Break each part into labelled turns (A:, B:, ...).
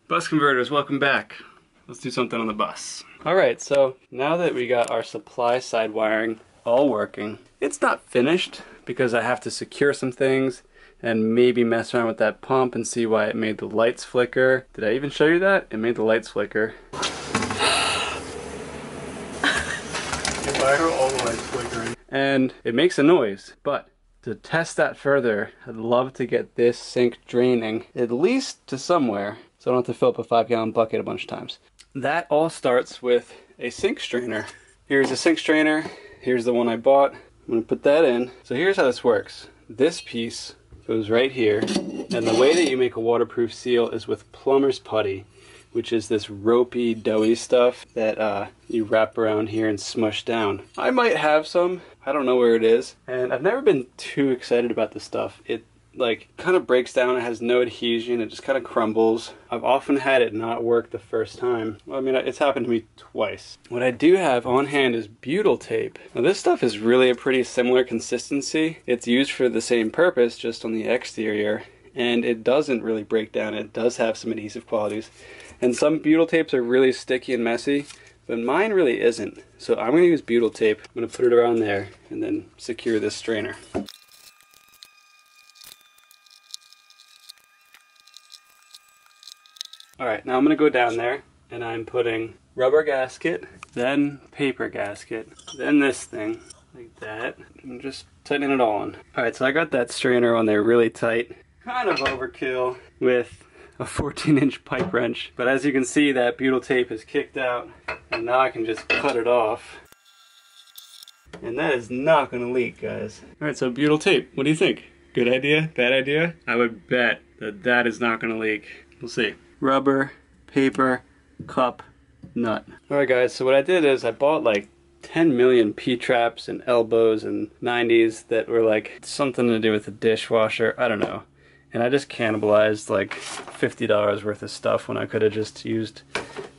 A: Bus converters, welcome back. Let's do something on the bus. Alright, so now that we got our supply side wiring all working, it's not finished because I have to secure some things and maybe mess around with that pump and see why it made the lights flicker. Did I even show you that? It made the lights flicker. Why are all the lights flickering? And it makes a noise, but to test that further, I'd love to get this sink draining, at least to somewhere, so I don't have to fill up a 5-gallon bucket a bunch of times. That all starts with a sink strainer. Here's a sink strainer, here's the one I bought. I'm gonna put that in. So here's how this works. This piece goes right here, and the way that you make a waterproof seal is with plumber's putty, which is this ropey, doughy stuff that you wrap around here and smush down. I might have some, I don't know where it is, and I've never been too excited about this stuff. It like kind of breaks down, it has no adhesion, it just kind of crumbles. I've often had it not work the first time. Well, I mean, it's happened to me twice. What I do have on hand is butyl tape. Now this stuff is really a pretty similar consistency. It's used for the same purpose, just on the exterior, and it doesn't really break down. It does have some adhesive qualities. And some butyl tapes are really sticky and messy, but mine really isn't. So I'm gonna use butyl tape. I'm gonna put it around there and then secure this strainer. Alright, now I'm going to go down there and I'm putting rubber gasket, then paper gasket, then this thing, like that, and just tightening it all on. Alright, so I got that strainer on there really tight, kind of overkill with a 14-inch pipe wrench, but as you can see that butyl tape is kicked out and now I can just cut it off. And that is not going to leak, guys. Alright, so butyl tape, what do you think? Good idea? Bad idea? I would bet that that is not going to leak. We'll see. Rubber, paper, cup, nut. Alright guys, so what I did is I bought like 10 million P-traps and elbows and 90s that were like something to do with the dishwasher, I don't know. And I just cannibalized like $50 worth of stuff when I could have just used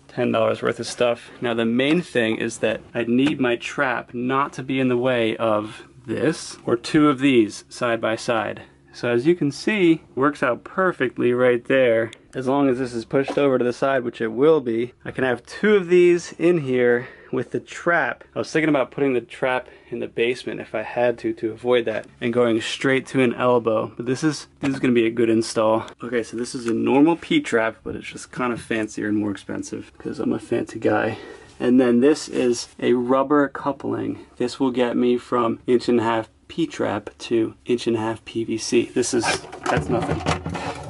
A: $10 worth of stuff. Now the main thing is that I need my trap not to be in the way of this or two of these side by side. So as you can see, works out perfectly right there. As long as this is pushed over to the side, which it will be, I can have two of these in here with the trap. I was thinking about putting the trap in the basement if I had to avoid that, and going straight to an elbow. But this is gonna be a good install. Okay, so this is a normal P-trap, but it's just kind of fancier and more expensive because I'm a fancy guy. And then this is a rubber coupling. This will get me from 1.5" P-trap to 1.5" PVC. That's nothing.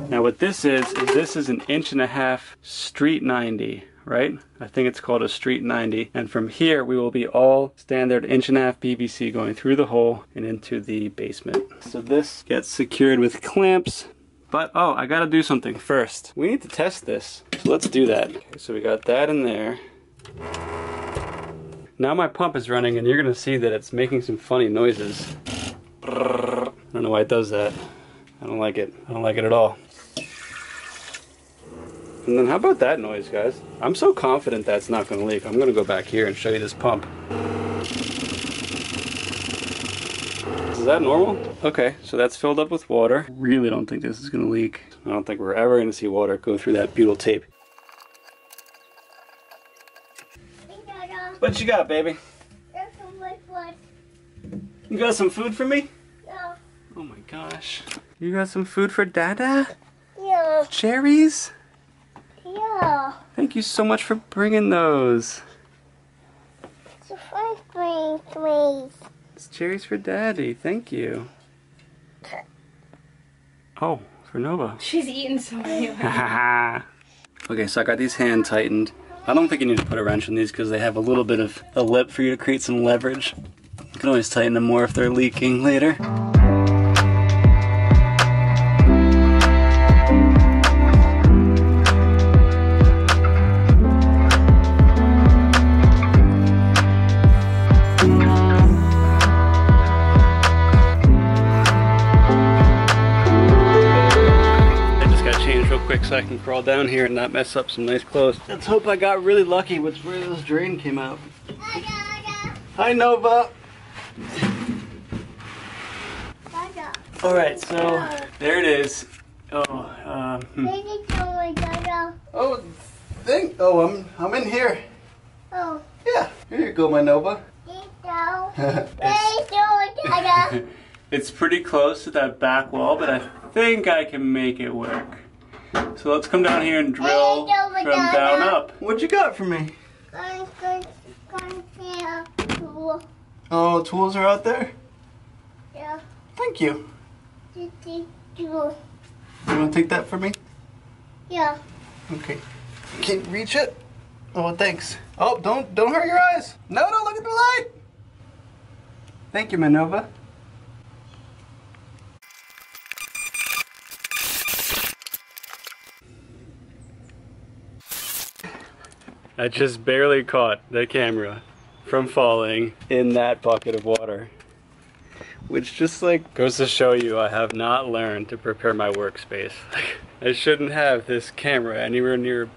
A: Now what this is an 1.5" street 90, right? I think it's called a street 90. And from here we will be all standard 1.5" PVC going through the hole and into the basement. So this gets secured with clamps. But oh, I gotta do something first. We need to test this. So let's do that. Okay, so we got that in there. Now my pump is running and you're gonna see that it's making some funny noises. I don't know why it does that. I don't like it. I don't like it at all. And then how about that noise, guys? I'm so confident that's not gonna leak. I'm gonna go back here and show you this pump. Is that normal? Okay, so that's filled up with water. Really don't think this is gonna leak. I don't think we're ever gonna see water go through that butyl tape. What you got, baby? You got some food for me?
B: Yeah.
A: Oh my gosh. You got some food for Dada?
B: Yeah.
A: Cherries?
B: Yeah.
A: Thank you so much for bringing those.
B: It's a fun please.
A: It's cherries for Daddy. Thank you. Oh, for Nova.
C: She's eating so many.
A: Okay, so I got these hand tightened. I don't think you need to put a wrench on these because they have a little bit of a lip for you to create some leverage. You can always tighten them more if they're leaking later. Quick so I can crawl down here and not mess up some nice clothes. Let's hope I got really lucky with where this drain came out. Hi Nova! Alright, so there it is. Oh, Oh, I'm in here.
B: Oh.
A: Yeah, here you go, my Nova.
B: Dada.
A: It's pretty close to that back wall, but I think I can make it work. So let's come down here and drill from down up. What you got for me? Oh, tools are out there?
B: Yeah.
A: Thank you. You want to take that for me?
B: Yeah.
A: Okay. Can you reach it? Oh, thanks. Oh, don't hurt your eyes. No, look at the light. Thank you, Manova. I just barely caught the camera from falling in that bucket of water. Which just like goes to show you I have not learned to prepare my workspace. I shouldn't have this camera anywhere near...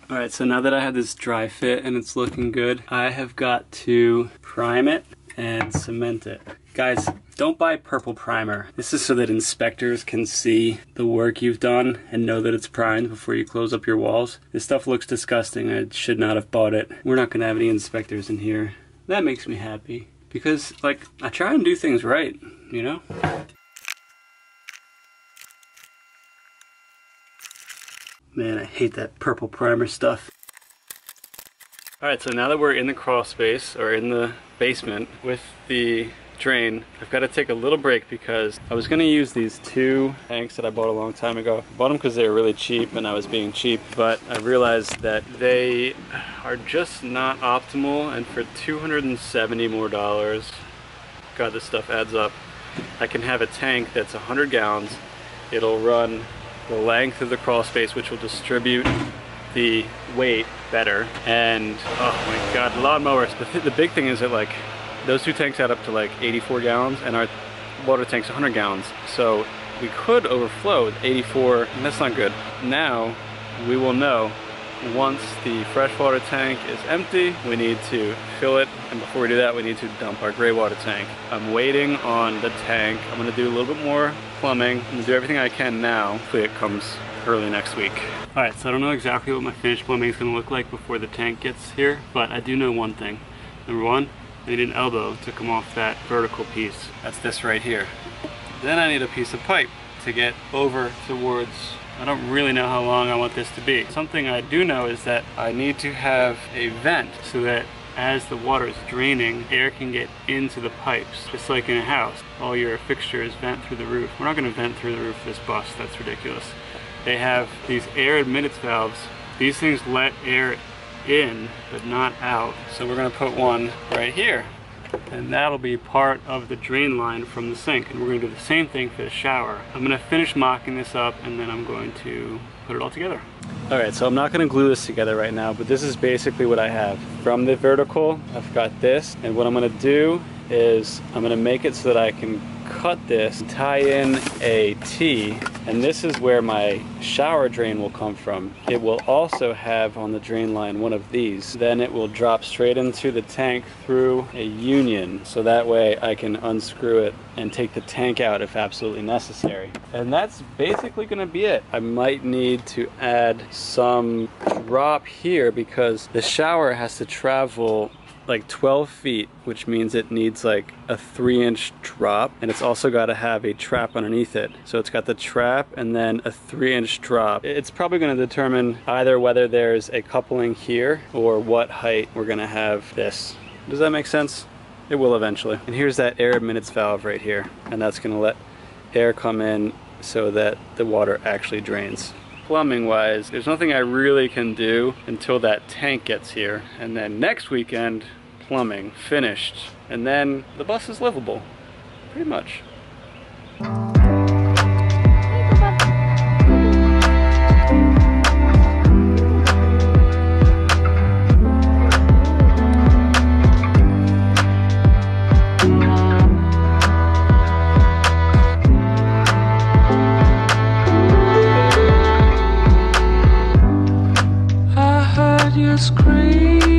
A: Alright, so now that I have this dry fit and it's looking good, I have got to prime it and cement it. Guys, don't buy purple primer. This is so that inspectors can see the work you've done and know that it's primed before you close up your walls. This stuff looks disgusting. I should not have bought it. We're not gonna have any inspectors in here. That makes me happy. Because, like, I try and do things right, you know? Man, I hate that purple primer stuff. Alright, so now that we're in the crawl space, or in the basement, with the drain, I've got to take a little break because I was going to use these two tanks that I bought a long time ago. I bought them because they were really cheap and I was being cheap, but I realized that they are just not optimal, and for $270 more, God, this stuff adds up. I can have a tank that's 100 gallons. It'll run the length of the crawl space, which will distribute the weight better. And oh my God, lawnmowers. The big thing is that like those two tanks add up to like 84 gallons and our water tank's 100 gallons. So we could overflow with 84, and that's not good. Now we will know once the freshwater tank is empty, we need to fill it, and before we do that, we need to dump our gray water tank. I'm waiting on the tank. I'm gonna do a little bit more plumbing. I'm gonna do everything I can now. Hopefully it comes early next week. All right, so I don't know exactly what my finished plumbing is gonna look like before the tank gets here, but I do know one thing. Number one, I need an elbow to come off that vertical piece. That's this right here. Then I need a piece of pipe to get over towards, I don't really know how long I want this to be. Something I do know is that I need to have a vent so that as the water is draining, air can get into the pipes. Just like in a house, all your fixtures vent through the roof. We're not gonna vent through the roof of this bus, that's ridiculous. They have these air admittance valves. These things let air in, but not out. So we're gonna put one right here. And that'll be part of the drain line from the sink. And we're gonna do the same thing for the shower. I'm gonna finish mocking this up and then I'm going to put it all together. All right, so I'm not gonna glue this together right now, but this is basically what I have. From the vertical, I've got this, and what I'm gonna do is I'm gonna make it so that I can cut this, tie in a T, and this is where my shower drain will come from. It will also have on the drain line one of these. Then it will drop straight into the tank through a union, so that way I can unscrew it and take the tank out if absolutely necessary. And that's basically gonna be it. I might need to add some drop here because the shower has to travel like 12 feet, which means it needs like a 3-inch drop, and it's also got to have a trap underneath it. So it's got the trap and then a 3-inch drop. It's probably going to determine either whether there's a coupling here or what height we're going to have this. Does that make sense? It will eventually. And here's that air admittance valve right here, and that's going to let air come in so that the water actually drains. Plumbing wise, there's nothing I really can do until that tank gets here, and then next weekend plumbing finished, and then the bus is livable, pretty much.
C: You're screaming.